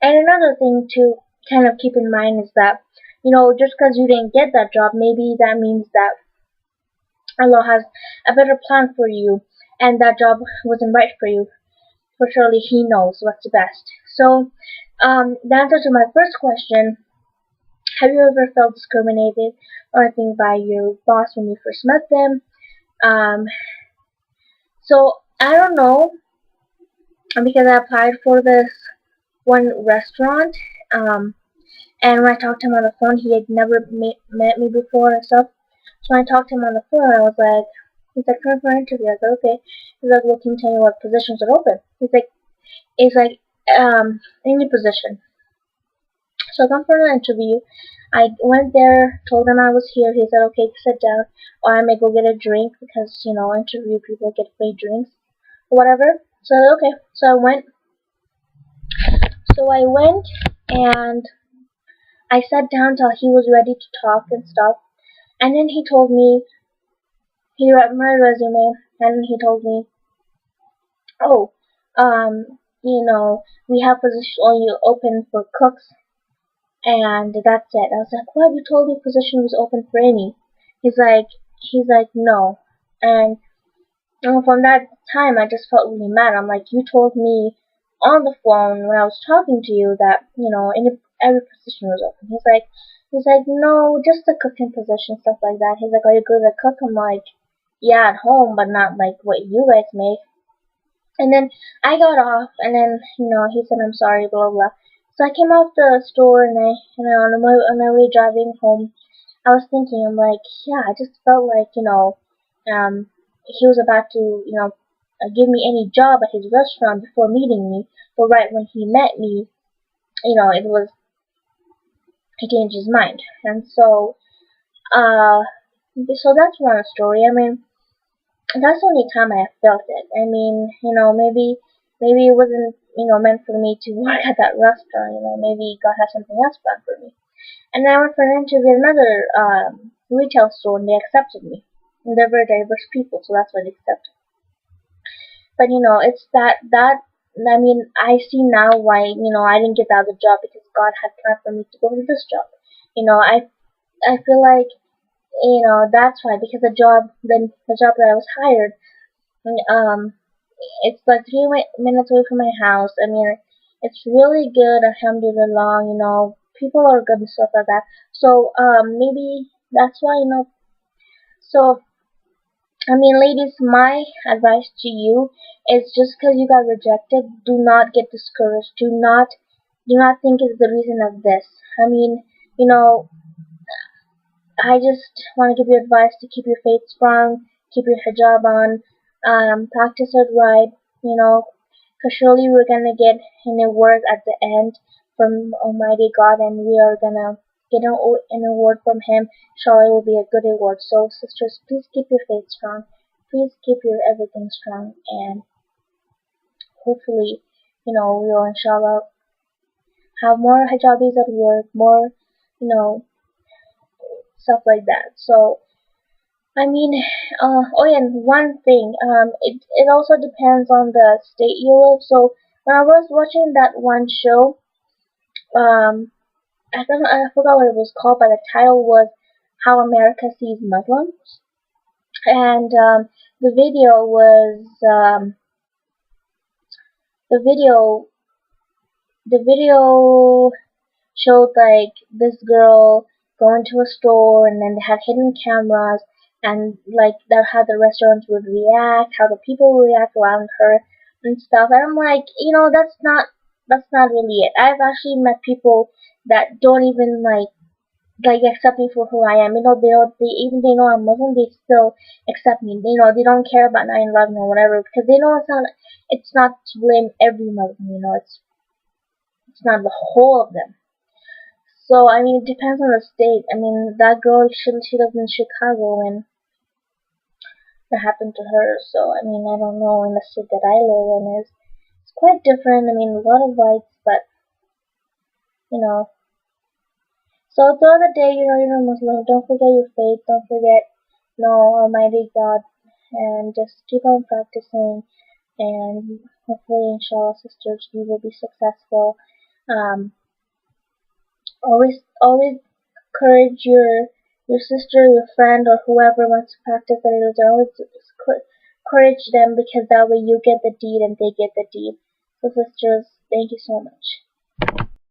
And another thing to kind of keep in mind is that, just because you didn't get that job, maybe that means that Allah has a better plan for you, and that job wasn't right for you. For surely He knows what's best. So, the answer to my first question: have you ever felt discriminated or anything by your boss when you first met them? Um, so I don't know, because I applied for this one restaurant. Um, and when I talked to him on the phone, he had never met me before and stuff. So when I talked to him on the phone, I was like, he's like, come for an interview. I said, okay. He's like, well, can you tell me what positions are open? He's like, any position. So I come for an interview. I went there, told him I was here. He said, okay, sit down, or I may go get a drink because, interview people get free drinks or whatever. So okay. So I went and I sat down till he was ready to talk and stuff. And then he told me, he read my resume, and he told me, oh, we have position only open for cooks, and that's it. I was like, what? You told me position was open for any. He's like, no. And from that time, I just felt really mad. I'm like, you told me on the phone when I was talking to you that, every position was open. He's like, no, just the cooking position, stuff like that. He's like, are you good at cook? I'm like, yeah, at home, but not like what you guys make. And then I got off, and then, he said, I'm sorry, blah, blah. So I came off the store, and on my way driving home, I was thinking, I'm like, yeah, I just felt like, he was about to, give me any job at his restaurant before meeting me. But right when he met me, he changed his mind. And so that's one story. I mean, that's the only time I felt it. I mean, maybe it wasn't, meant for me to work at that restaurant. Maybe God has something else planned for me. And then I went for an interview at another retail store, and they accepted me. And they're very diverse people, so that's why they accepted. But it's that. I mean, I see now why I didn't get the other job, because God had planned for me to go to this job. I feel like that's why, because the job that I was hired, um it's like 3 minutes away from my house. I mean, it's really good. Alhamdulillah, people are good and stuff like that. So maybe that's why. So I mean, ladies, my advice to you is, just because you got rejected, do not get discouraged. Do not think it's the reason of this. I mean, I just want to give you advice to keep your faith strong, keep your hijab on, practice it right, because surely we're gonna get an award at the end from Almighty God, and we are gonna get an award from Him. Surely it will be a good award. So, sisters, please keep your faith strong. Please keep your everything strong, and hopefully, we'll inshallah have more hijabis at work, more, stuff like that. So, I mean, oh yeah, and one thing, it also depends on the state you live. So when I was watching that one show, um, I forgot what it was called, but the title was "How America Sees Muslims," and the video was the video the video showed like this girl going to a store, and then they had hidden cameras, and like that how the restaurants would react, how the people would react around her and stuff. And I'm like, that's not really it. I've actually met people that don't even like accept me for who I am. They know I'm Muslim, they still accept me. They don't care about 9/11 or whatever, because they know it's not to blame every Muslim. It's not the whole of them. So I mean, it depends on the state. I mean, that girl, she lives in Chicago, and that happened to her. So I mean, I don't know, in the state that I live in, it's quite different. I mean, a lot of whites, but you know. So the other day, you're a Muslim. Don't forget your faith. Don't forget, Almighty God, and just keep on practicing. And hopefully, inshallah, sisters, you will be successful. Um, always encourage your sister, your friend, or whoever wants to practice the religion. Always encourage them, because that way you get the deed and they get the deed. So sisters, thank you so much.